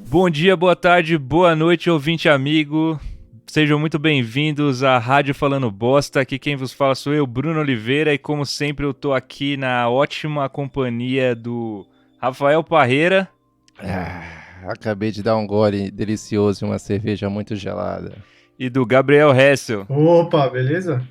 Bom dia, boa tarde, boa noite, ouvinte amigo. Sejam muito bem-vindos à Rádio Falando Bosta. Aqui quem vos fala sou eu, Bruno Oliveira, e como sempre eu tô aqui na ótima companhia do Rafael Parreira. Acabei de dar um gole delicioso em uma cerveja muito gelada. E do Gabriel Hessel. Opa, beleza?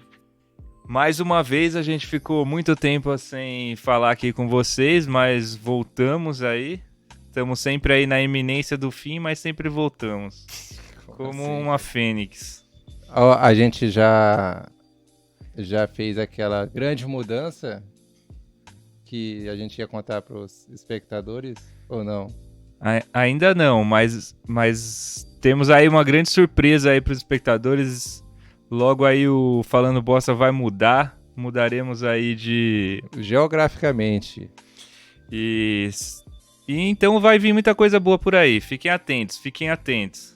Mais uma vez a gente ficou muito tempo sem falar aqui com vocês, mas voltamos aí. Estamos sempre aí na iminência do fim, mas sempre voltamos. Como assim? uma fênix. A gente já fez aquela grande mudança que a gente ia contar para os espectadores, ou não? Ainda não, mas temos aí uma grande surpresa aí para os espectadores. Logo aí o Falando Bosta vai mudar. Mudaremos aí de... Geograficamente. E então vai vir muita coisa boa por aí. Fiquem atentos.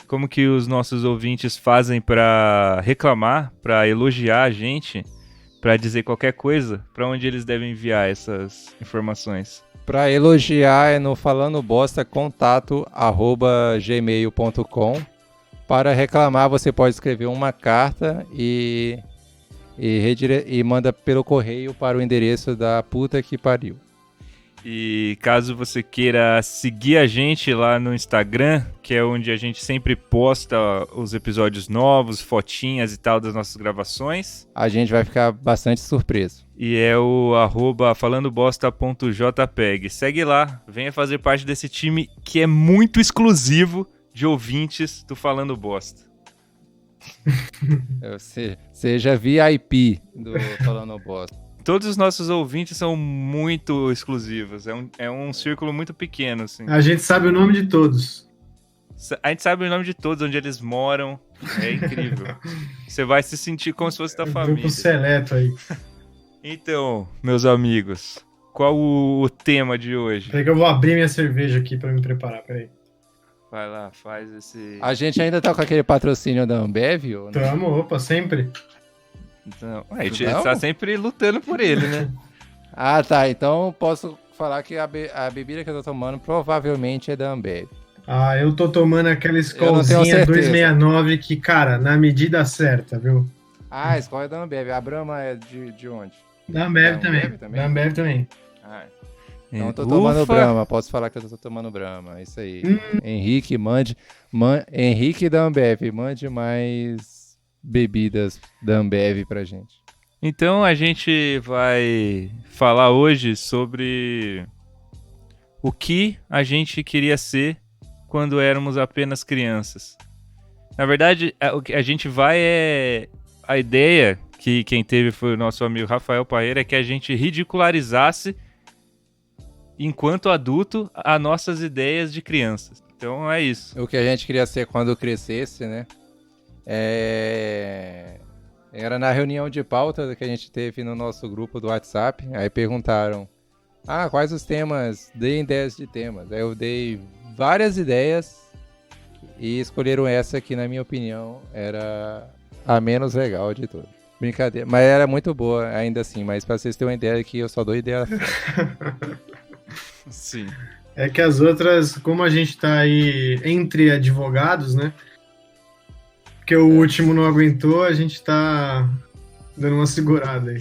Como que os nossos ouvintes fazem para reclamar, para elogiar a gente, para dizer qualquer coisa? Para onde eles devem enviar essas informações? Para elogiar é no falandobosta@gmail.com. Para reclamar você pode escrever uma carta e manda pelo correio para o endereço da puta que pariu. E caso você queira seguir a gente lá no Instagram, que é onde a gente sempre posta os episódios novos, fotinhas e tal das nossas gravações. A gente vai ficar bastante surpreso. E é o @falandobosta.jpg. Segue lá, venha fazer parte desse time que é muito exclusivo de ouvintes do Falando Bosta. Seja VIP do Falando Bosta. Todos os nossos ouvintes são muito exclusivos. É um círculo muito pequeno, assim. A gente sabe o nome de todos. A gente sabe o nome de todos, onde eles moram. É incrível. Você vai se sentir como se fosse da família. Grupo seleto aí. Então, meus amigos, qual o tema de hoje? Peraí que eu vou abrir minha cerveja aqui pra me preparar, peraí. Vai lá, faz esse... A gente ainda tá com aquele patrocínio da Ambev? Ou não? Tamo, opa, sempre. Então, a gente tá sempre lutando por ele, né? Ah, tá. Então posso falar que a bebida que eu tô tomando provavelmente é da Ambev. Ah, eu tô tomando aquela Eu não tenho Skolzinha certeza. 269 que, cara, na medida certa, viu? Ah, a Skol é da Ambev. A Brahma é de onde? Da Ambev Da também. Ambev também? Da Ambev também. Ah, então eu tô tomando Ufa! Brahma. Posso falar que eu tô tomando Brahma. Isso aí. Henrique, Henrique da Ambev, mande mais bebidas da Ambev pra gente. Então a gente vai falar hoje sobre o que a gente queria ser quando éramos apenas crianças. Na verdade, o que a gente vai é... A ideia que quem teve foi o nosso amigo Rafael Parreira, é que a gente ridicularizasse, enquanto adulto, as nossas ideias de crianças. Então é isso. O que a gente queria ser quando crescesse, né? Era na reunião de pauta que a gente teve no nosso grupo do WhatsApp. Aí perguntaram: quais os temas? Deem ideias de temas. Aí eu dei várias ideias e escolheram essa que, na minha opinião, era a menos legal de todas. Brincadeira, mas era muito boa ainda assim. Mas pra vocês terem uma ideia que eu só dou ideia. Sim. É que as outras, como a gente tá aí entre advogados, né? Porque o último não aguentou, a gente tá dando uma segurada aí.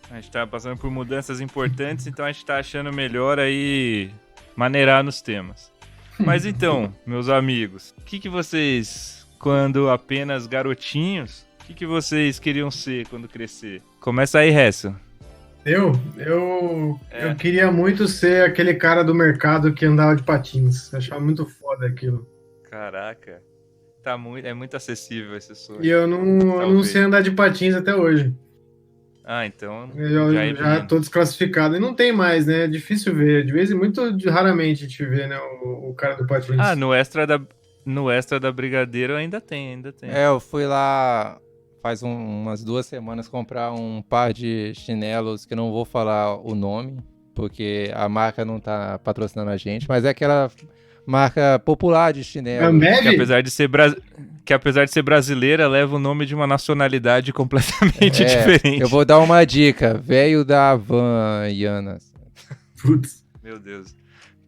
A gente tá passando por mudanças importantes, então a gente tá achando melhor aí maneirar nos temas. Mas então, meus amigos, o que vocês, quando apenas garotinhos, o que vocês queriam ser quando crescer? Começa aí, Hessel. Eu queria muito ser aquele cara do mercado que andava de patins. Eu achava muito foda aquilo. Caraca. É muito acessível esse sonho. E eu não sei andar de patins até hoje. Ah, então Eu já tô desclassificado. E não tem mais, né? É difícil ver. De vez em muito, raramente a gente vê, né? O cara do patins. Ah, no extra da Brigadeiro ainda tem. Eu fui lá faz umas 2 semanas comprar um par de chinelos que não vou falar o nome, porque a marca não tá patrocinando a gente, mas é aquela marca popular de chinelo. Ambev? Que apesar de ser brasileira, leva o nome de uma nacionalidade completamente diferente. Eu vou dar uma dica, velho da Havaianas. Putz. Meu Deus.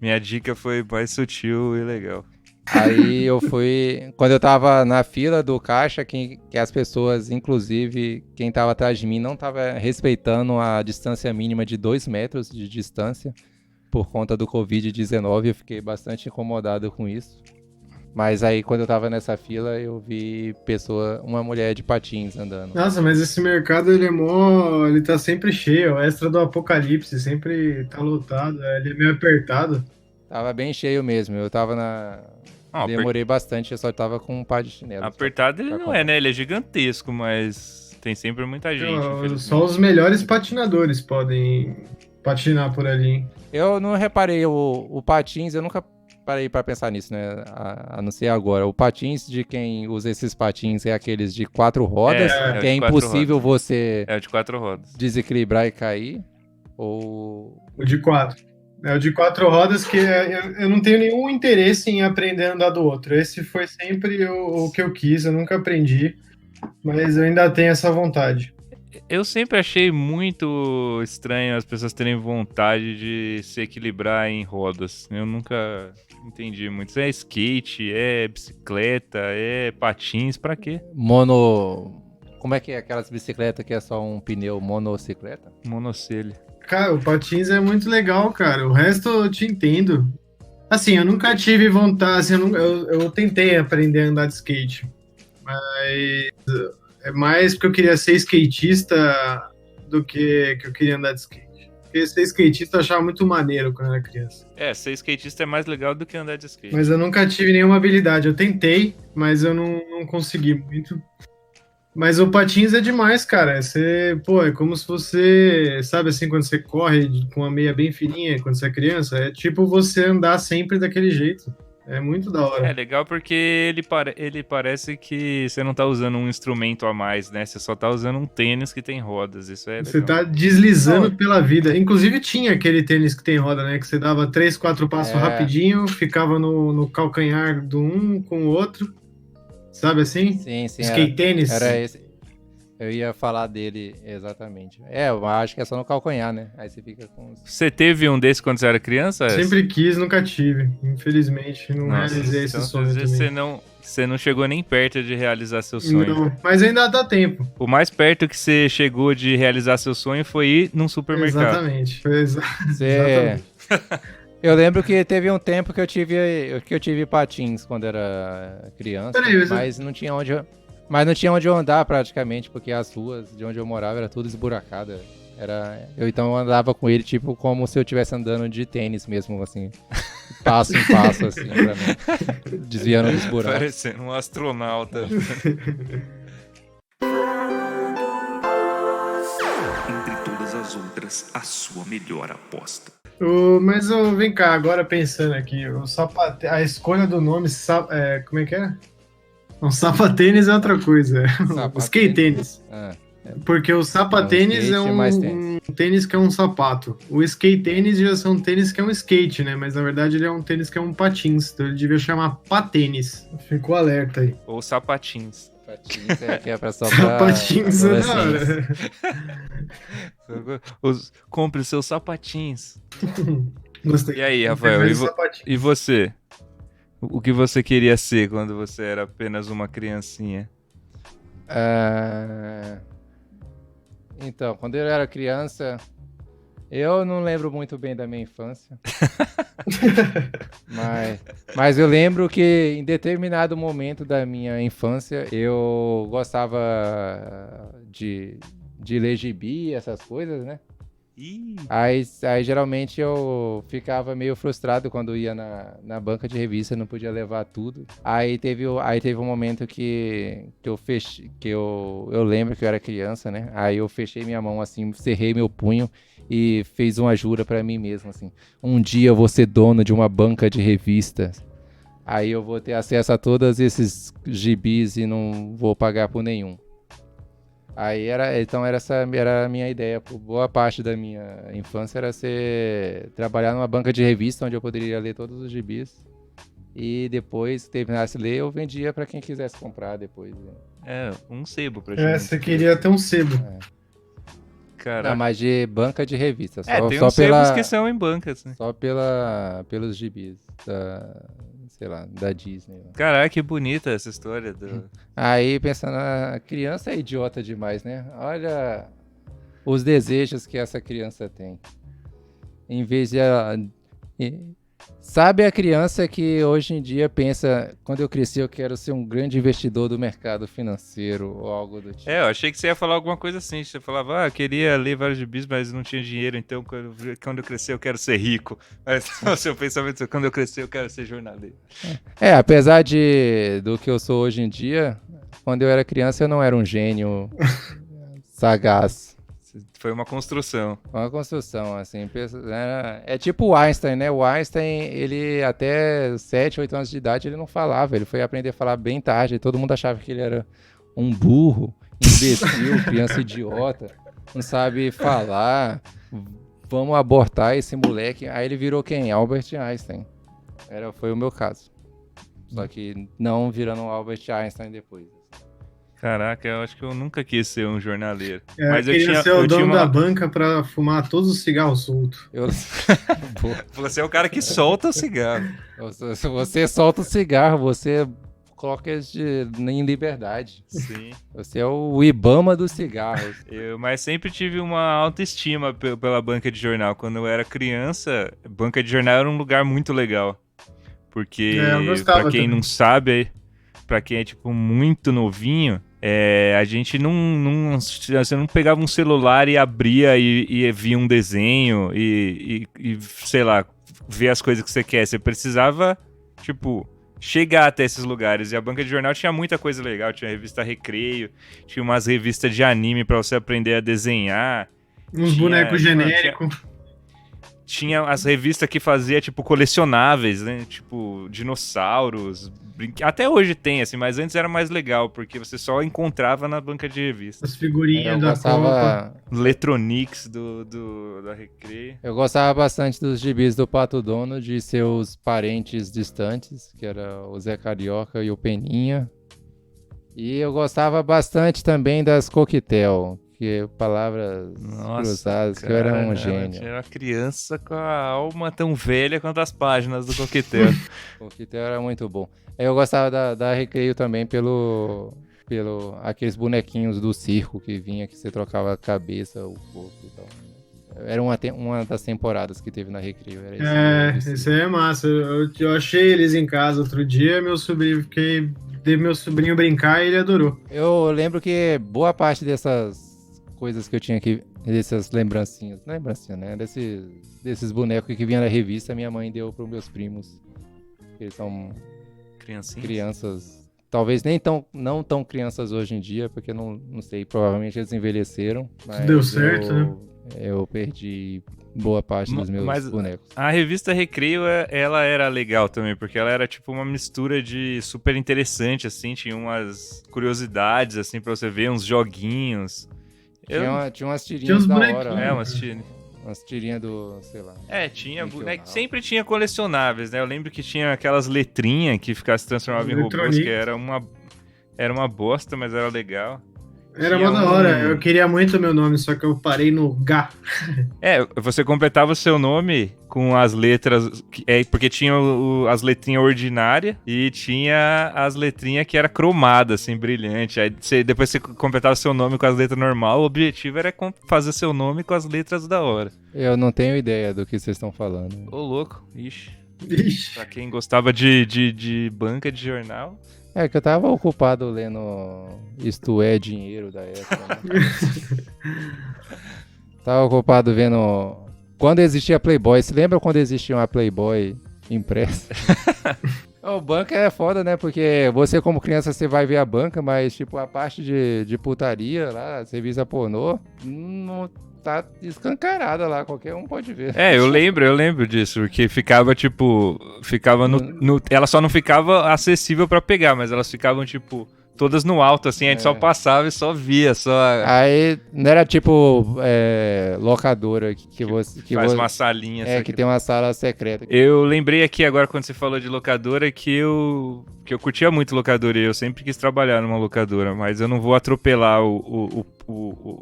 Minha dica foi mais sutil e legal. Aí eu fui. Quando eu tava na fila do caixa, que as pessoas, inclusive quem tava atrás de mim, não tava respeitando a distância mínima de 2 metros de distância por conta do Covid-19. Eu fiquei bastante incomodado com isso. Mas aí, quando eu tava nessa fila, eu vi uma mulher de patins andando. Nossa, mas esse mercado, ele tá sempre cheio, é o extra do apocalipse, sempre tá lotado, ele é meio apertado. Tava bem cheio mesmo. Eu tava na. Não, Demorei bastante, eu só tava com um par de chinelo. apertado ele pra não comprar. é, né? Ele é gigantesco, mas tem sempre muita gente, infelizmente. Só os melhores patinadores podem patinar por ali, hein? Eu não reparei, o patins, eu nunca parei pra pensar nisso, né? A não ser agora. O patins de quem usa esses patins é aqueles de 4 rodas, É, que é de 4 impossível você É o de 4 rodas. desequilibrar e cair. Ou. O de 4. É o de 4 rodas que eu não tenho nenhum interesse em aprender a andar do outro. Esse foi sempre o que eu quis, eu nunca aprendi, mas eu ainda tenho essa vontade. Eu sempre achei muito estranho as pessoas terem vontade de se equilibrar em rodas. Eu nunca entendi muito. Isso é skate, é bicicleta, é patins, pra quê? Como é que é aquelas bicicletas que é só um pneu monocicleta? Monocelha. Cara, o patins é muito legal, cara. O resto eu te entendo. Assim, eu nunca tive vontade, assim, eu tentei aprender a andar de skate, mas é mais porque eu queria ser skatista do que eu queria andar de skate. Porque ser skatista eu achava muito maneiro quando eu era criança. É, ser skatista é mais legal do que andar de skate. Mas eu nunca tive nenhuma habilidade. Eu tentei, mas eu não consegui muito. Mas o patins é demais, cara. Pô, é como se você, sabe assim, quando você corre com uma meia bem fininha, quando você é criança, é tipo você andar sempre daquele jeito. É muito da É hora. legal porque ele parece que você não tá usando um instrumento a mais, né? Você só tá usando um tênis que tem rodas. Isso é legal. Você tá deslizando pela vida. Inclusive tinha aquele tênis que tem roda, né? Que você dava 3, 4 passos rapidinho, ficava no calcanhar do um com o outro. Sabe assim? Sim, sim. Skate tênis. Era esse. Eu ia falar dele exatamente. Eu acho que é só no calcanhar, né? Aí você fica com. Você teve um desse quando você era criança? Sempre quis, nunca tive. Infelizmente, não Nossa, realizei esse então, sonho às vezes também. você não chegou nem perto de realizar seu sonho. Não, mas ainda dá tempo. O mais perto que você chegou de realizar seu sonho foi ir num supermercado. Exatamente. Você... Eu lembro que teve um tempo que eu tive patins quando era criança, Peraí, mas não tinha onde eu andar praticamente, porque as ruas de onde eu morava era tudo esburacada. Então eu andava com ele tipo como se eu estivesse andando de tênis mesmo, assim, passo em passo, assim, pra mim, desviando dos buracos. Parecendo um astronauta. Entre todas as outras, a sua melhor aposta. Mas vem cá, agora pensando aqui, a escolha do nome, como é que é? Um sapatênis é outra coisa. O skate tênis. Porque o sapatênis é um tênis que é um sapato. O skate tênis já são tênis que é um skate, né? Mas na verdade ele é um tênis que é um patins. Então ele devia chamar patênis. Ficou alerta aí. Ou sapatins. Patins é que é pra só Sapatins é da hora. Compre seus sapatins. Gostei. E aí, Rafael, e você? O que você queria ser quando você era apenas uma criancinha? Então, quando eu era criança, eu não lembro muito bem da minha infância. mas eu lembro que em determinado momento da minha infância, eu gostava de ler gibi, essas coisas, né? Aí geralmente eu ficava meio frustrado quando ia na banca de revista, não podia levar tudo. Aí teve um momento que eu lembro que eu era criança, né? Aí eu fechei minha mão assim, cerrei meu punho e fiz uma jura pra mim mesmo, assim. Um dia eu vou ser dono de uma banca de revistas. Aí eu vou ter acesso a todos esses gibis e não vou pagar por nenhum. Essa era a minha ideia. Por boa parte da minha infância era trabalhar numa banca de revista onde eu poderia ler todos os gibis. E depois que terminasse de ler, eu vendia pra quem quisesse comprar depois. Um sebo pra gente. Você queria ter um sebo. Caraca. Não, mas de banca de revista. Tem uns sebos que são em bancas, né? Só pelos gibis sei lá, da Disney. Caraca, que bonita essa história. Aí, pensando, a criança é idiota demais, né? Olha os desejos que essa criança tem. Em vez de ela... Sabe a criança que hoje em dia pensa, quando eu crescer eu quero ser um grande investidor do mercado financeiro ou algo do tipo. Eu achei que você ia falar alguma coisa assim. Você falava, eu queria ler vários gibis, mas não tinha dinheiro, então quando eu crescer eu quero ser rico. Mas o seu pensamento é, quando eu crescer eu quero ser jornaleiro. Apesar do que eu sou hoje em dia, quando eu era criança eu não era um gênio sagaz. Foi uma construção. Uma construção, assim. É tipo o Einstein, né? O Einstein, ele até 7, 8 anos de idade, ele não falava. Ele foi aprender a falar bem tarde. Todo mundo achava que ele era um burro, imbecil, criança idiota. Não sabe falar. Vamos abortar esse moleque. Aí ele virou quem? Albert Einstein. Foi o meu caso. Só que não virando Albert Einstein depois. Caraca, eu acho que eu nunca quis ser um jornaleiro. Mas eu queria ser o dono da banca pra fumar todos os cigarros soltos. Você é o cara que solta o cigarro. Você solta o cigarro, você coloca em liberdade. Sim. Você é o Ibama dos cigarros. Mas sempre tive uma autoestima pela banca de jornal. Quando eu era criança, banca de jornal era um lugar muito legal. Porque, pra quem não sabe, pra quem é tipo muito novinho... a gente você não pegava um celular e abria e via um desenho e, sei lá, ver as coisas que você quer. Você precisava, tipo, chegar até esses lugares. E a banca de jornal tinha muita coisa legal. Tinha a revista Recreio, tinha umas revistas de anime pra você aprender a desenhar. Uns bonecos genéricos. Tinha as revistas que fazia, tipo, colecionáveis, né? Tipo, dinossauros. Até hoje tem, assim, mas antes era mais legal, porque você só encontrava na banca de revistas. As figurinhas da Copa. Letronix da Recreio. Eu gostava bastante dos gibis do Pato Donald e seus parentes distantes, que era o Zé Carioca e o Peninha. E eu gostava bastante também das Coquetel. Palavras cruzadas, cara, que eu era um gênio. Eu era uma criança com a alma tão velha quanto as páginas do Coquetel. O Coquetel era muito bom. Eu gostava da Recreio também pelo aqueles bonequinhos do circo que vinha, que você trocava a cabeça, o corpo e tal. Era uma das temporadas que teve na Recreio. Isso aí é massa. Eu achei eles em casa outro dia, meu sobrinho brincar e ele adorou. Eu lembro que boa parte dessas coisas que eu tinha aqui, dessas lembrancinhas, né? Desses bonecos que vinha na revista, minha mãe deu para os meus primos. Eles são crianças, talvez não tão crianças hoje em dia, porque não sei, provavelmente eles envelheceram. Mas deu certo, né? Eu perdi boa parte dos meus bonecos. A revista Recreio, ela era legal também, porque ela era tipo uma mistura de super interessante, assim, tinha umas curiosidades, assim, pra você ver, uns joguinhos. Tinha umas tirinhas da hora. Umas tirinhas do, sei lá. Tinha boneco. Sempre tinha colecionáveis, né? Eu lembro que tinha aquelas letrinhas que se transformavam em robôs, que era uma bosta, mas era legal. Era mó da hora. Eu queria muito o meu nome, só que eu parei no Gá. Você completava o seu nome com as letras, porque tinha as letrinhas ordinárias e tinha as letrinhas que era cromada, assim, brilhante. Aí depois você completava o seu nome com as letras normal, o objetivo era fazer seu nome com as letras da hora. Eu não tenho ideia do que vocês estão falando. Ô, louco, ixi. Pra quem gostava de banca de jornal... Que eu tava ocupado lendo Isto é Dinheiro da época. Né? Tava ocupado vendo... Quando existia Playboy, se lembra quando existia uma Playboy impressa? O banca é foda, né? Porque você como criança, você vai ver a banca, mas tipo, a parte de putaria lá, serviço pornô, não tá escancarada lá, qualquer um pode ver. Eu lembro disso, porque ficava ela só não ficava acessível pra pegar, mas elas ficavam tipo todas no alto, assim, a gente só passava e só via, Aí não era tipo locadora que faz uma salinha. Que tem uma sala secreta. Eu lembrei aqui agora quando você falou de locadora que eu curtia muito locadora e eu sempre quis trabalhar numa locadora, mas eu não vou atropelar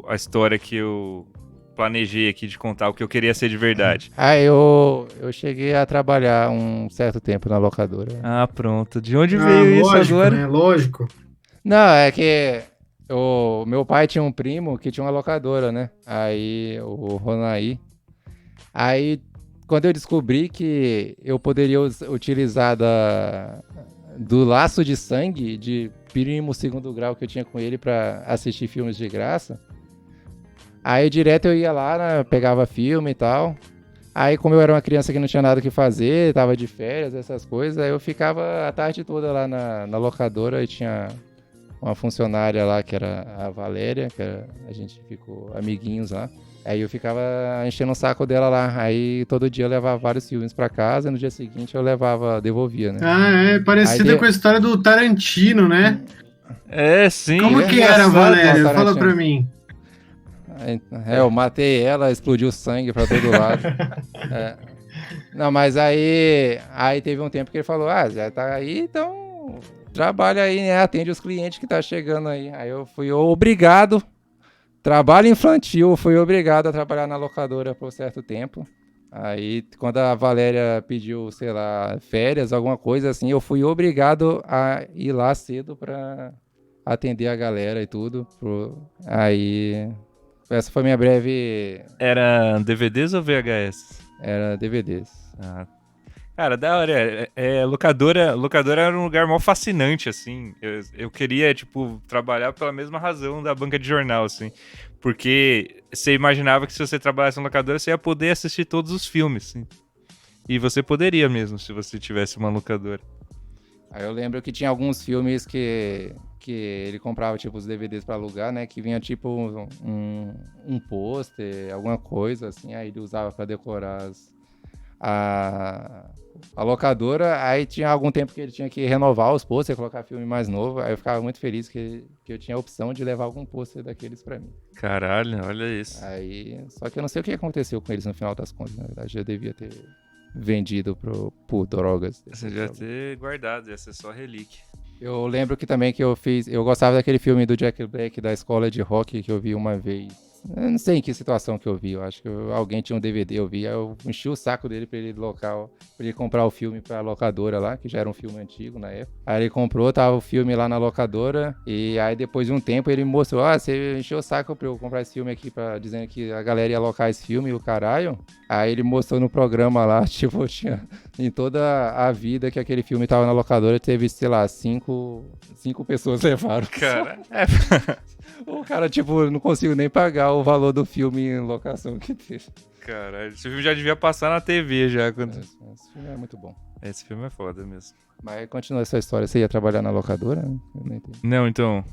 a história que eu planejei aqui de contar o que eu queria ser de verdade. Eu cheguei a trabalhar um certo tempo na locadora. Ah, pronto. De onde veio isso agora? Né? Lógico. Não, é que o meu pai tinha um primo que tinha uma locadora, né? Aí, o Ronaí. Aí, quando eu descobri que eu poderia utilizar do laço de sangue de primo segundo grau que eu tinha com ele pra assistir filmes de graça, aí direto eu ia lá, né, pegava filme e tal. Aí, como eu era uma criança que não tinha nada o que fazer, tava de férias, essas coisas, aí eu ficava a tarde toda lá na locadora e tinha uma funcionária lá que era a Valéria, a gente ficou amiguinhos lá. Aí eu ficava enchendo o saco dela lá. Aí todo dia eu levava vários filmes pra casa e no dia seguinte eu devolvia, né? Ah, é parecida com a história do Tarantino, né? É, sim. Como que era, Valéria? Fala pra mim. Eu matei ela, explodiu sangue pra todo lado. Não, mas aí teve um tempo que ele falou, já tá aí, então trabalha aí, né? Atende os clientes que tá chegando aí. Aí eu fui obrigado, trabalho infantil, fui obrigado a trabalhar na locadora por certo tempo. Aí quando a Valéria pediu, sei lá, férias, alguma coisa assim, eu fui obrigado a ir lá cedo pra atender a galera e tudo. Aí... essa foi minha breve... Era DVDs ou VHS? Era DVDs. Ah. Cara, da hora. Locadora era um lugar mó fascinante, assim. Eu queria, tipo, trabalhar pela mesma razão da banca de jornal, assim. Porque você imaginava que se você trabalhasse na locadora, você ia poder assistir todos os filmes, assim. E você poderia mesmo, se você tivesse uma locadora. Aí eu lembro que tinha alguns filmes que ele comprava, tipo, os DVDs pra alugar, né? Que vinha, tipo, um pôster, alguma coisa, assim. Aí ele usava pra decorar a locadora. Aí tinha algum tempo que ele tinha que renovar os pôsteres, colocar filme mais novo. Aí eu ficava muito feliz que eu tinha a opção de levar algum pôster daqueles pra mim. Caralho, olha isso. Aí, só que eu não sei o que aconteceu com eles no final das contas, na verdade. Eu devia ter vendido por drogas. Você já ter guardado, ia ser só relíquia. Eu lembro que também que eu gostava daquele filme do Jack Black, da escola de rock, que eu vi uma vez. Eu não sei em que situação que eu vi, eu acho que alguém tinha um DVD, eu vi, aí eu enchi o saco dele pra ele comprar o filme pra locadora lá, que já era um filme antigo na época. Aí ele comprou, tava o filme lá na locadora, e aí depois de um tempo ele me mostrou, você encheu o saco pra eu comprar esse filme aqui, dizendo que a galera ia alocar esse filme e o caralho. Aí ele mostrou no programa lá, tipo, tinha em toda a vida que aquele filme tava na locadora, teve, sei lá, cinco pessoas levaram. Cara, O cara, tipo, não consigo nem pagar o valor do filme em locação que teve. Caralho, esse filme já devia passar na TV já. Esse filme é muito bom. Esse filme é foda mesmo. Mas continua essa história. Você ia trabalhar na locadora? Eu não entendi. Não, então...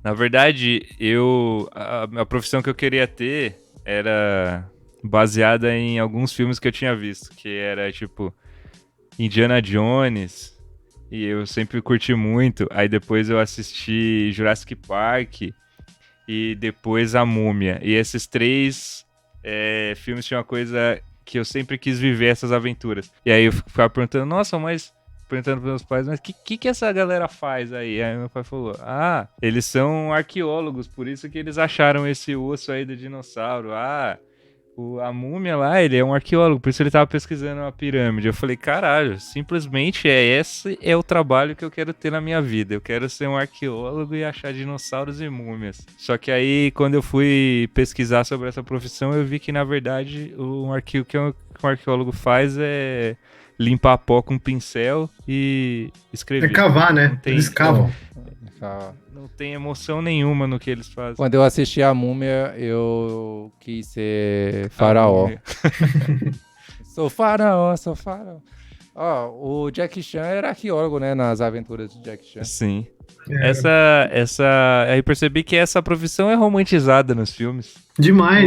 Na verdade, a profissão que eu queria ter era baseada em alguns filmes que eu tinha visto. Que era, tipo, Indiana Jones. E eu sempre curti muito. Aí depois eu assisti Jurassic Park. E depois A Múmia. E esses três filmes tinham uma coisa que eu sempre quis viver, essas aventuras. E aí eu ficava perguntando, perguntando pros meus pais, mas o que essa galera faz aí? Aí meu pai falou, eles são arqueólogos, por isso que eles acharam esse osso aí do dinossauro. A múmia lá, ele é um arqueólogo, por isso ele tava pesquisando uma pirâmide. Eu falei, caralho, simplesmente esse é o trabalho que eu quero ter na minha vida. Eu quero ser um arqueólogo e achar dinossauros e múmias. Só que aí, quando eu fui pesquisar sobre essa profissão, eu vi que, na verdade, o que um arqueólogo faz é limpar pó com um pincel e escrever. É cavar, né? Eles cavam. Não tem emoção nenhuma no que eles fazem. Quando eu assisti a Múmia, eu quis ser faraó. Sou faraó. O Jack Chan era arqueólogo, né? Nas aventuras de Jack Chan. Sim. Aí percebi que essa profissão é romantizada nos filmes. Demais,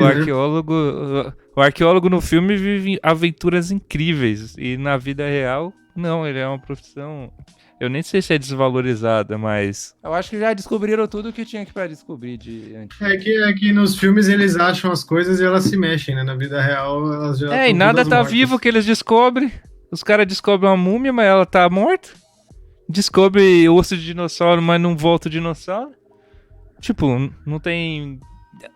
O arqueólogo no filme vive aventuras incríveis. E na vida real, não, ele é uma profissão... Eu nem sei se é desvalorizada, mas... Eu acho que já descobriram tudo o que tinha pra descobrir de antes. É que nos filmes eles acham as coisas e elas se mexem, né? Na vida real, elas já e nada tá vivo que eles descobrem. Os caras descobrem uma múmia, mas ela tá morta. Descobre osso de dinossauro, mas não volta o dinossauro. Tipo, não tem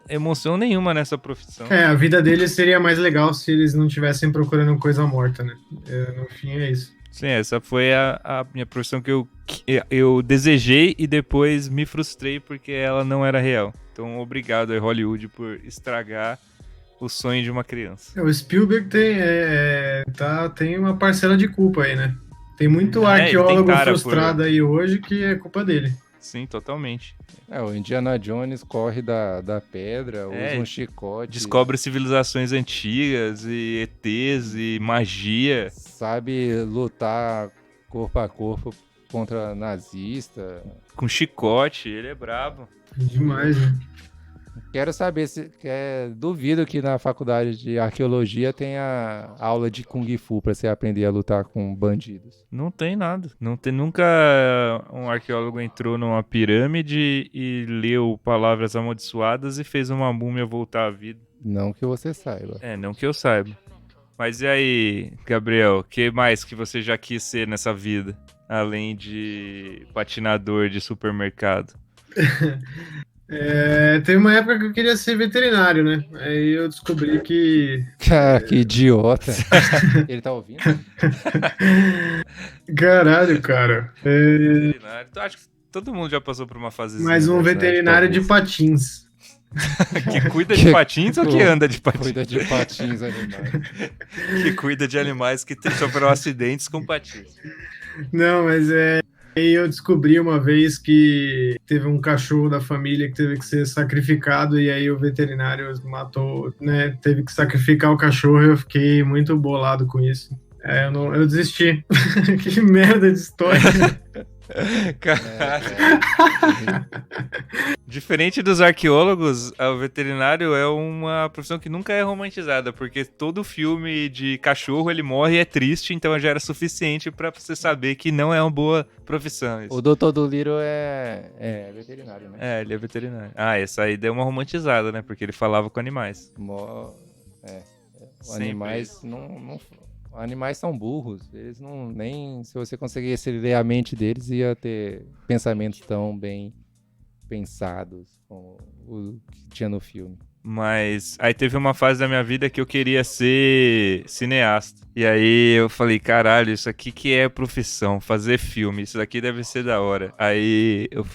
emoção nenhuma nessa profissão. A vida deles seria mais legal se eles não estivessem procurando coisa morta, né? No fim é isso. Sim, essa foi a minha profissão que eu desejei e depois me frustrei porque ela não era real. Então, obrigado a Hollywood por estragar o sonho de uma criança. O Spielberg tem uma parcela de culpa aí, né? Tem muito arqueólogo frustrado aí hoje que é culpa dele. Sim, totalmente. O Indiana Jones corre da pedra, usa um chicote. Descobre civilizações antigas e ETs e magia. Sabe lutar corpo a corpo contra nazista. Com chicote, ele é brabo. Demais, né? Quero saber duvido que na faculdade de arqueologia tenha aula de Kung Fu pra você aprender a lutar com bandidos. Não tem nada. Nunca um arqueólogo entrou numa pirâmide e leu palavras amaldiçoadas e fez uma múmia voltar à vida. Não que você saiba. Não que eu saiba. Mas e aí, Gabriel, o que mais que você já quis ser nessa vida? Além de patinador de supermercado. Teve uma época que eu queria ser veterinário, né? Aí eu descobri que... Cara, que idiota. Ele tá ouvindo? Caralho, cara. Veterinário. Acho que todo mundo já passou por uma fasezinha. Mais um veterinário de patins. Que cuida de patins ou que anda de patins? Cuida de patins animais. Que cuida de animais que sofreram acidentes com patins. Não, mas Aí eu descobri uma vez que teve um cachorro da família que teve que ser sacrificado e aí o veterinário matou, né? Teve que sacrificar o cachorro e eu fiquei muito bolado com isso. Eu desisti. Que merda de história. Caralho. Diferente dos arqueólogos, o veterinário é uma profissão que nunca é romantizada, porque todo filme de cachorro ele morre e é triste, então já era suficiente pra você saber que não é uma boa profissão. Isso. O Dr. Dolittle é veterinário, né? Ele é veterinário. Essa aí deu uma romantizada, né? Porque ele falava com animais. Animais não... Animais são burros, eles nem se você conseguisse ler a mente deles, ia ter pensamentos tão bem pensados como o que tinha no filme. Mas aí teve uma fase da minha vida que eu queria ser cineasta. E aí eu falei, caralho, isso aqui que é profissão, fazer filme, isso daqui deve ser da hora. Aí eu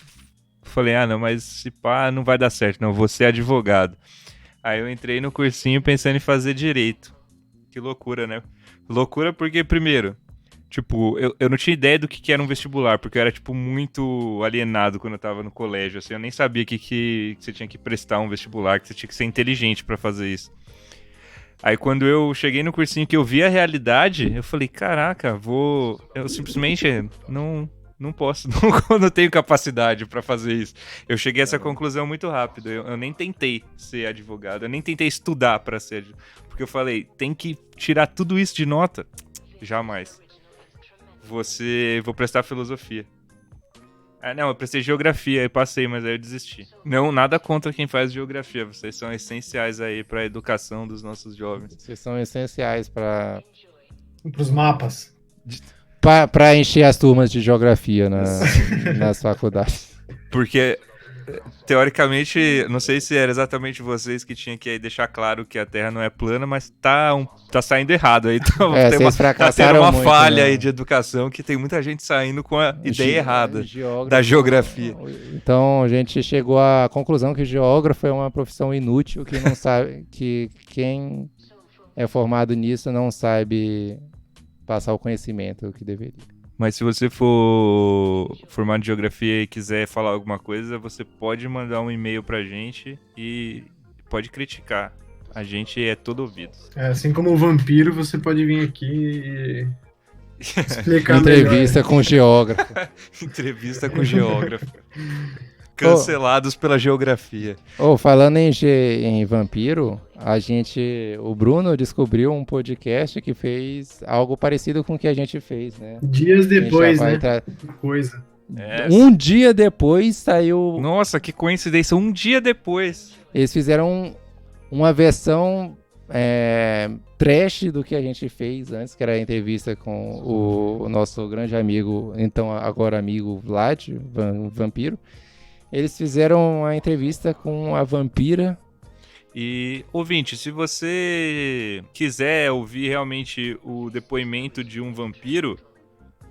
falei, não, mas se pá, não vai dar certo, não, eu vou ser advogado. Aí eu entrei no cursinho pensando em fazer direito. Que loucura, né? Loucura porque, primeiro, tipo, eu não tinha ideia do que era um vestibular, porque eu era, tipo, muito alienado quando eu tava no colégio, assim, eu nem sabia que você tinha que prestar um vestibular, que você tinha que ser inteligente pra fazer isso. Aí quando eu cheguei no cursinho que eu vi a realidade, eu falei, caraca, eu simplesmente não posso, não tenho capacidade pra fazer isso. Eu cheguei a essa conclusão muito rápido, eu nem tentei ser advogado, eu nem tentei estudar pra ser advogado, porque eu falei, tem que tirar tudo isso de nota? Jamais. Vou prestar filosofia. Não, eu prestei geografia e passei, mas aí eu desisti. Não, nada contra quem faz geografia, vocês são essenciais aí pra educação dos nossos jovens. Vocês são essenciais para os mapas. Para encher as turmas de geografia nas faculdades. Porque, teoricamente, não sei se era exatamente vocês que tinham que deixar claro que a Terra não é plana, mas tá saindo errado aí. Então, tá tendo uma muito, falha aí de educação que tem muita gente saindo com a ideia errada da geografia. Então, a gente chegou à conclusão que geógrafo é uma profissão inútil, que não sabe, que quem é formado nisso não sabe passar o conhecimento que deveria. Mas se você for formado em geografia e quiser falar alguma coisa, você pode mandar um e-mail pra gente e pode criticar. A gente é todo ouvido. Assim como o vampiro, você pode vir aqui e explicar Entrevista melhor. Com geógrafo. Entrevista com geógrafo. Cancelados pela geografia. Falando em vampiro, o Bruno descobriu um podcast que fez algo parecido com o que a gente fez, né? Dias depois, né? Coisa. Um dia depois saiu... Nossa, que coincidência, um dia depois. Eles fizeram uma versão trash do que a gente fez antes, que era a entrevista com o nosso grande amigo, então agora amigo Vlad, vampiro. Eles fizeram uma entrevista com a vampira. E, ouvinte, se você quiser ouvir realmente o depoimento de um vampiro,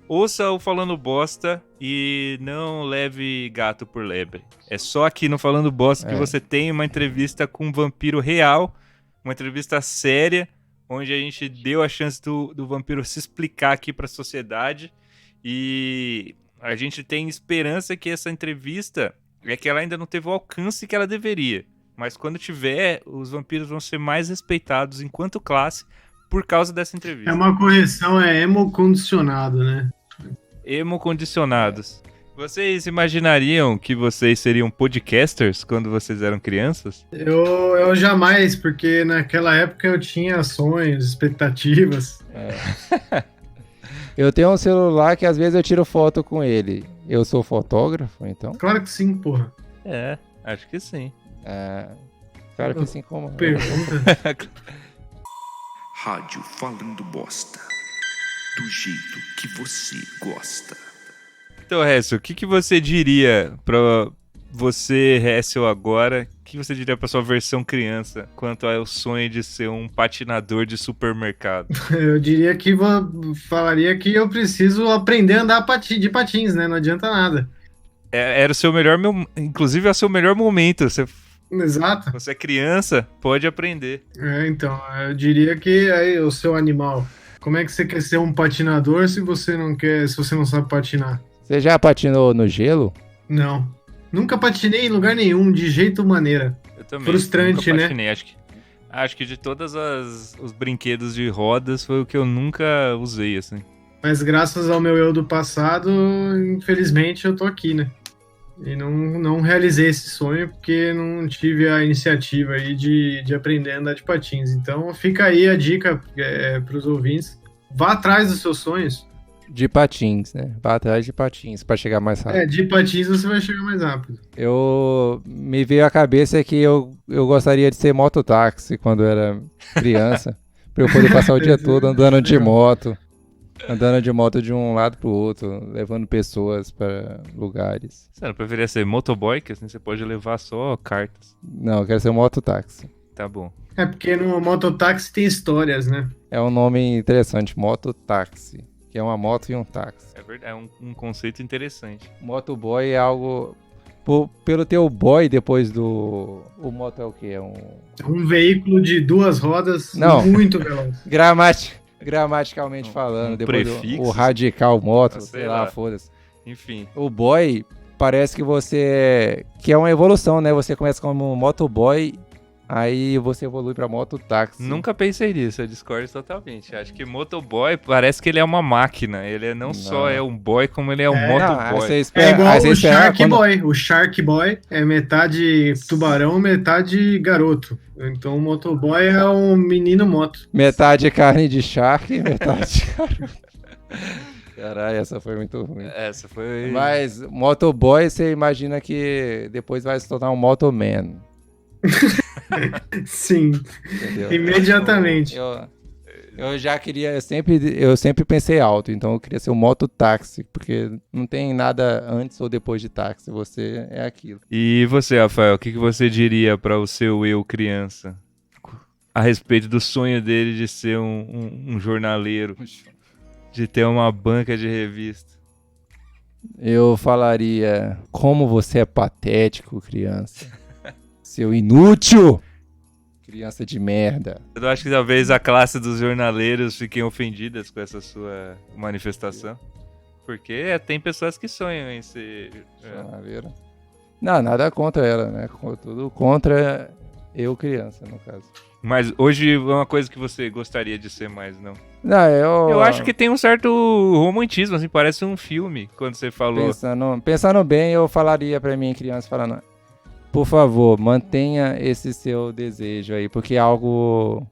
ouça o Falando Bosta e não leve gato por lebre. É só aqui no Falando Bosta que você tem uma entrevista com um vampiro real, uma entrevista séria, onde a gente deu a chance do vampiro se explicar aqui para a sociedade. E a gente tem esperança que essa entrevista que ela ainda não teve o alcance que ela deveria. Mas quando tiver, os vampiros vão ser mais respeitados enquanto classe por causa dessa entrevista. É uma correção, é emocondicionado, né? Emocondicionados. Vocês imaginariam que vocês seriam podcasters quando vocês eram crianças? Eu jamais, porque naquela época eu tinha sonhos, expectativas. Eu tenho um celular que às vezes eu tiro foto com ele. Eu sou fotógrafo, então? Claro que sim, porra. Acho que sim. Claro que sim, como? Pergunta. Rádio Falando Bosta. Do jeito que você gosta. Então, Hessel, o que você diria pra você, Hessel, agora? O que você diria pra sua versão criança quanto ao sonho de ser um patinador de supermercado? Eu diria que falaria que eu preciso aprender a andar de patins, né? Não adianta nada. Era o seu melhor, inclusive é o seu melhor momento. Exato. Você é criança, pode aprender. Então, eu diria que aí o seu animal. Como é que você quer ser um patinador se você não sabe patinar? Você já patinou no gelo? Não. Nunca patinei em lugar nenhum, de jeito maneira. Eu também. Frustrante, nunca patinei, né? Acho que de todos os brinquedos de rodas foi o que eu nunca usei, assim. Mas graças ao meu eu do passado, infelizmente eu tô aqui, né? E não realizei esse sonho porque não tive a iniciativa aí de aprender a andar de patins. Então fica aí a dica pros ouvintes. Vá atrás dos seus sonhos. De patins, né? Vá atrás de patins pra chegar mais rápido. De patins você vai chegar mais rápido. Me veio à cabeça que eu gostaria de ser mototáxi quando eu era criança. Pra eu poder passar o dia todo andando de moto. Andando de moto de um lado pro outro, levando pessoas para lugares. Você não preferia ser motoboy, que assim você pode levar só cartas? Não, eu quero ser mototáxi. Tá bom. É porque no mototáxi tem histórias, né? É um nome interessante, mototáxi, que é uma moto e um táxi. É verdade, é um conceito interessante. Motoboy é algo... Pelo teu boy depois do... O moto é o quê? É um veículo de duas rodas muito veloz. Gramaticalmente falando, depois prefixo, o radical moto, sei lá, foda-se. Enfim. O boy parece que que é uma evolução, né? Você começa como motoboy, aí você evolui pra mototáxi. Nunca pensei nisso, eu discordo totalmente. Acho que motoboy parece que ele é uma máquina. Ele não só é um boy, como ele é um motoboy. É igual o Shark Boy. O Shark Boy é metade tubarão, metade garoto. Então o motoboy é um menino moto. Metade carne de shark, metade garoto. Caralho, essa foi muito ruim. Essa foi... Mas motoboy, você imagina que depois vai se tornar um motoman. Sim. Entendeu? Imediatamente. Eu já queria, eu sempre pensei alto, então eu queria ser um mototáxi, porque não tem nada antes ou depois de táxi, você é aquilo. E você, Rafael, o que você diria para o seu eu criança a respeito do sonho dele de ser um jornaleiro, de ter uma banca de revista? Eu falaria, como você é patético, criança. Seu inútil! Criança de merda. Eu acho que talvez a classe dos jornaleiros fiquem ofendidas com essa sua manifestação. Porque tem pessoas que sonham em ser... jornaleira. Não, nada contra ela, né? Tudo contra eu, criança, no caso. Mas hoje é uma coisa que você gostaria de ser mais, não? Não, eu acho que tem um certo romantismo, assim, parece um filme, quando você falou. Pensando bem, eu falaria pra mim, criança, falando... Por favor, mantenha esse seu desejo aí, porque é algo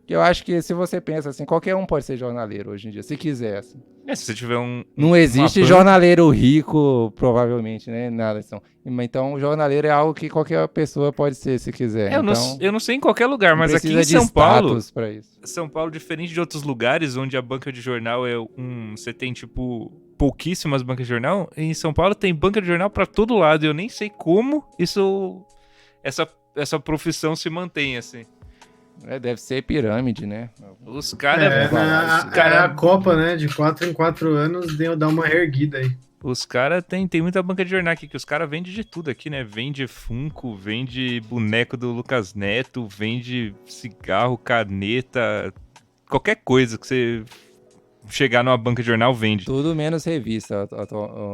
que eu acho que se você pensa assim, qualquer um pode ser jornaleiro hoje em dia, se quiser. Assim. Se você tiver Não existe jornaleiro rico, provavelmente, né? Nada assim. Então, jornaleiro é algo que qualquer pessoa pode ser, se quiser. Eu não sei em qualquer lugar, mas aqui em São Paulo, São Paulo, diferente de outros lugares onde a banca de jornal você tem tipo pouquíssimas bancas de jornal. Em São Paulo tem banca de jornal pra todo lado. Eu nem sei como essa profissão se mantém, assim. Deve ser pirâmide, né? Os caras... a Copa, né? De 4 em 4 anos dá uma erguida aí. Os caras tem muita banca de jornal aqui, que os caras vendem de tudo aqui, né? Vende Funko, vende boneco do Lucas Neto, vende cigarro, caneta, qualquer coisa que você chegar numa banca de jornal vende. Tudo menos revista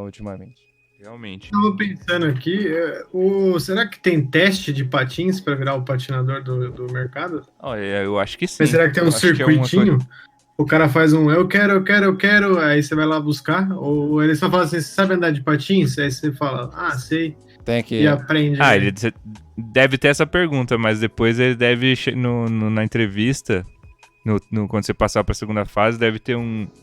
ultimamente. Realmente. Tava pensando aqui, será que tem teste de patins pra virar o patinador do mercado? Olha, eu acho que sim. Mas será que tem um circuitinho? O cara faz eu quero, aí você vai lá buscar, ou ele só fala assim, você sabe andar de patins? Aí você fala, sei, tem que... e aprende. Ele deve ter essa pergunta, mas depois ele deve, na entrevista, quando você passar para a segunda fase, deve ter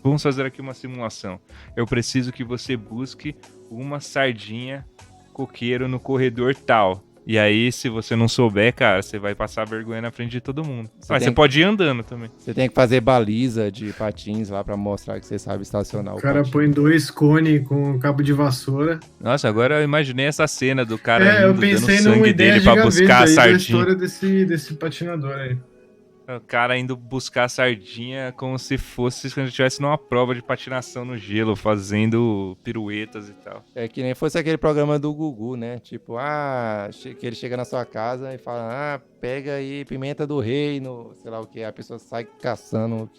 vamos fazer aqui uma simulação. Eu preciso que você busque uma sardinha coqueiro no corredor tal. E aí, se você não souber, cara, você vai passar vergonha na frente de todo mundo. Você pode ir andando também. Você tem que fazer baliza de patins lá pra mostrar que você sabe estacionar o cara patins. Põe 2 cones com cabo de vassoura. Nossa, agora eu imaginei essa cena do cara eu pensei dando sangue dele pra buscar a sardinha. História desse patinador aí. O cara indo buscar a sardinha como se fosse quando estivesse numa prova de patinação no gelo, fazendo piruetas e tal. É que nem fosse aquele programa do Gugu, né? Tipo, que ele chega na sua casa e fala, pega aí pimenta do reino, sei lá o que, a pessoa sai caçando.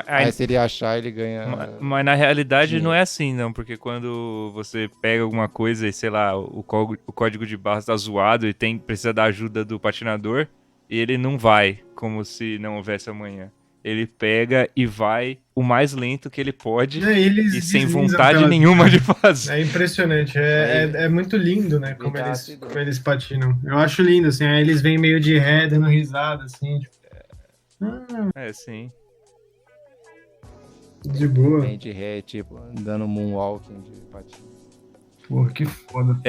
Aí se ele achar, ele ganha... Mas na realidade não é assim, não, porque quando você pega alguma coisa e, sei lá, o código de barras tá zoado e precisa da ajuda do patinador, ele não vai como se não houvesse amanhã. Ele pega e vai o mais lento que ele pode e sem vontade nenhuma de fazer. É impressionante, é muito lindo, né, como eles patinam. Eu acho lindo, assim, aí eles vêm meio de ré, dando risada, assim. Tipo... sim. De boa. Vem de ré, tipo, dando moonwalking de patins. Porra, que foda.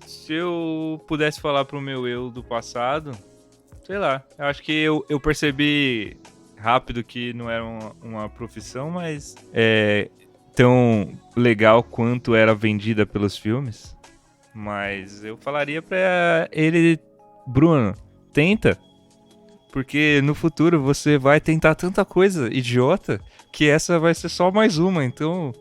Se eu pudesse falar pro meu eu do passado... Sei lá, eu acho que eu percebi rápido que não era uma profissão, mas tão legal quanto era vendida pelos filmes. Mas eu falaria pra ele, Bruno, tenta. Porque no futuro você vai tentar tanta coisa idiota que essa vai ser só mais uma. Então,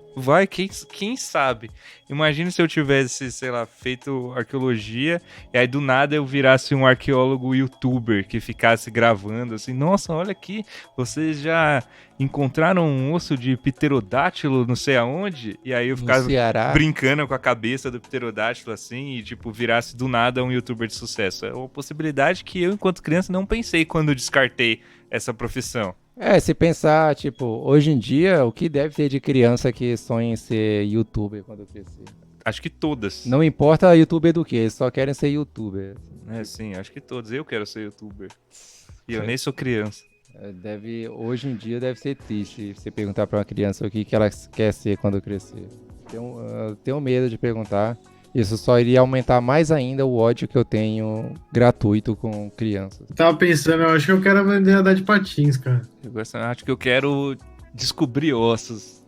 quem sabe? Imagina se eu tivesse, sei lá, feito arqueologia e aí do nada eu virasse um arqueólogo youtuber que ficasse gravando assim, nossa, olha aqui, vocês já encontraram um osso de pterodátilo não sei aonde? E aí eu ficava brincando com a cabeça do pterodátilo assim e tipo, virasse do nada um youtuber de sucesso. É uma possibilidade que eu, enquanto criança, não pensei quando eu descartei essa profissão. Se pensar, tipo, hoje em dia, o que deve ter de criança que sonha em ser youtuber quando crescer? Acho que todas. Não importa youtuber do que, eles só querem ser youtuber. Sim, acho que todos. Eu quero ser youtuber. E eu nem sou criança. Hoje em dia deve ser triste você perguntar pra uma criança o que ela quer ser quando crescer. Tenho medo de perguntar. Isso só iria aumentar mais ainda o ódio que eu tenho gratuito com crianças. Tava pensando, eu acho que eu quero aprender a andar de patins, cara. Acho que eu quero descobrir ossos.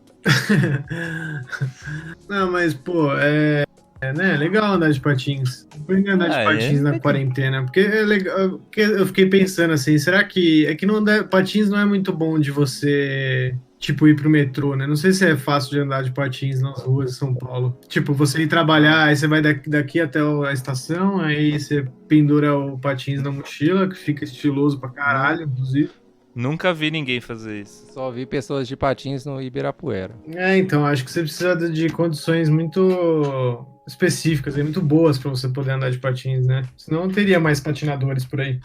Não, mas, pô, né, legal andar de patins. Aprender a andar de patins na quarentena. Porque é legal. Porque eu fiquei pensando assim, será que. É que patins não é muito bom de você. Tipo, ir pro metrô, né? Não sei se é fácil de andar de patins nas ruas de São Paulo. Tipo, você ir trabalhar, aí você vai daqui até a estação, aí você pendura o patins na mochila, que fica estiloso pra caralho, inclusive. Nunca vi ninguém fazer isso. Só vi pessoas de patins no Ibirapuera. Então, acho que você precisa de condições muito específicas e muito boas pra você poder andar de patins, né? Senão não teria mais patinadores por aí.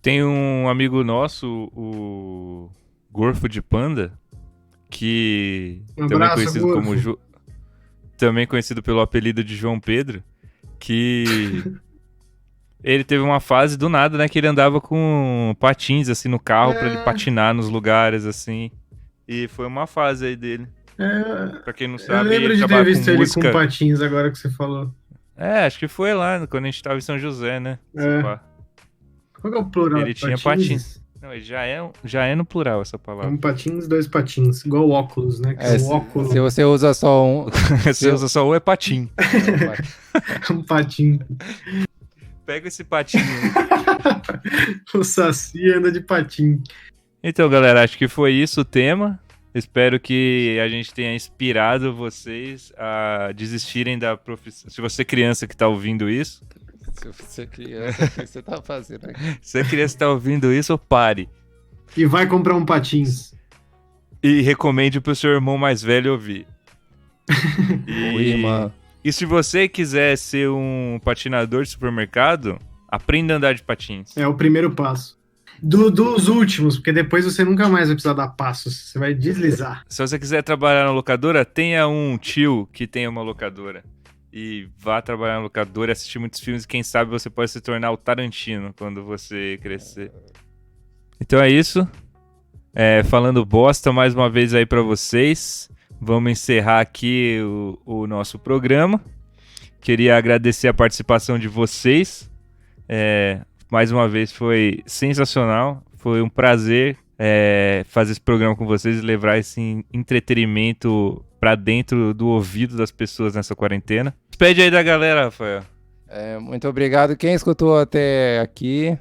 Tem um amigo nosso, o Gorfo de Panda, que também conhecido como também conhecido pelo apelido de João Pedro, que ele teve uma fase do nada, né, que ele andava com patins assim no carro pra ele patinar nos lugares assim, e foi uma fase aí dele. Pra quem não sabe, eu lembro de ter visto ele com patins agora que você falou. Acho que foi lá quando a gente tava em São José, né? Qual que é o plural? Ele tinha patins. Não, já é no plural essa palavra. Um patins, dois patins. Igual óculos, né? Óculos. Se você usa só um... Se usa só um, é patim. Um patim. Pega esse patinho. O Saci anda de patim. Então, galera, acho que foi isso o tema. Espero que a gente tenha inspirado vocês a desistirem da profissão. Se você é criança que tá ouvindo isso... Se você é criança, o que você tá fazendo aqui? Se você é criança que tá ouvindo isso, pare. E vai comprar um patins. E recomende pro seu irmão mais velho ouvir. E se você quiser ser um patinador de supermercado, aprenda a andar de patins. É o primeiro passo. Dos últimos, porque depois você nunca mais vai precisar dar passos. Você vai deslizar. Se você quiser trabalhar na locadora, tenha um tio que tenha uma locadora. E vá trabalhar na locadora, assistir muitos filmes. E quem sabe você pode se tornar o Tarantino quando você crescer. Então é isso. Falando bosta mais uma vez aí pra vocês. Vamos encerrar aqui o nosso programa. Queria agradecer a participação de vocês. Mais uma vez foi sensacional. Foi um prazer fazer esse programa com vocês e levar esse entretenimento pra dentro do ouvido das pessoas nessa quarentena. Despede aí da galera, Rafael. Muito obrigado. Quem escutou até aqui,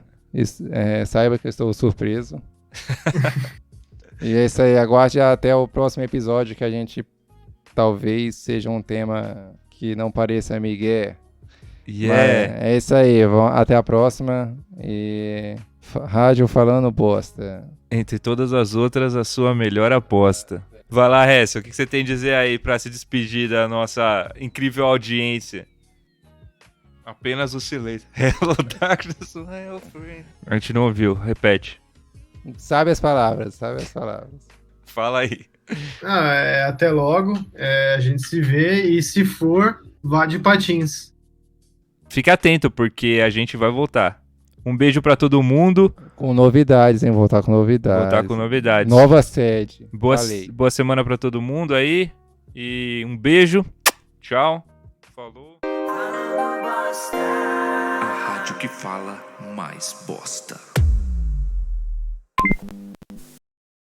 saiba que eu estou surpreso. E é isso aí. Aguarde até o próximo episódio, que a gente talvez seja um tema que não pareça Miguel. É isso aí. Até a próxima. E Rádio Falando Bosta. Entre todas as outras, a sua melhor aposta. Vai lá, Hessel, o que você tem a dizer aí pra se despedir da nossa incrível audiência? Apenas o silêncio. Hello, darkness, my old friend. A gente não ouviu, repete. Sabe as palavras. Fala aí. Até logo. A gente se vê e se for, vá de patins. Fique atento, porque a gente vai voltar. Um beijo pra todo mundo. Com novidades, hein? Voltar com novidades. Nova sede. Boa semana pra todo mundo aí. E um beijo. Tchau. Falou. A rádio que fala mais bosta.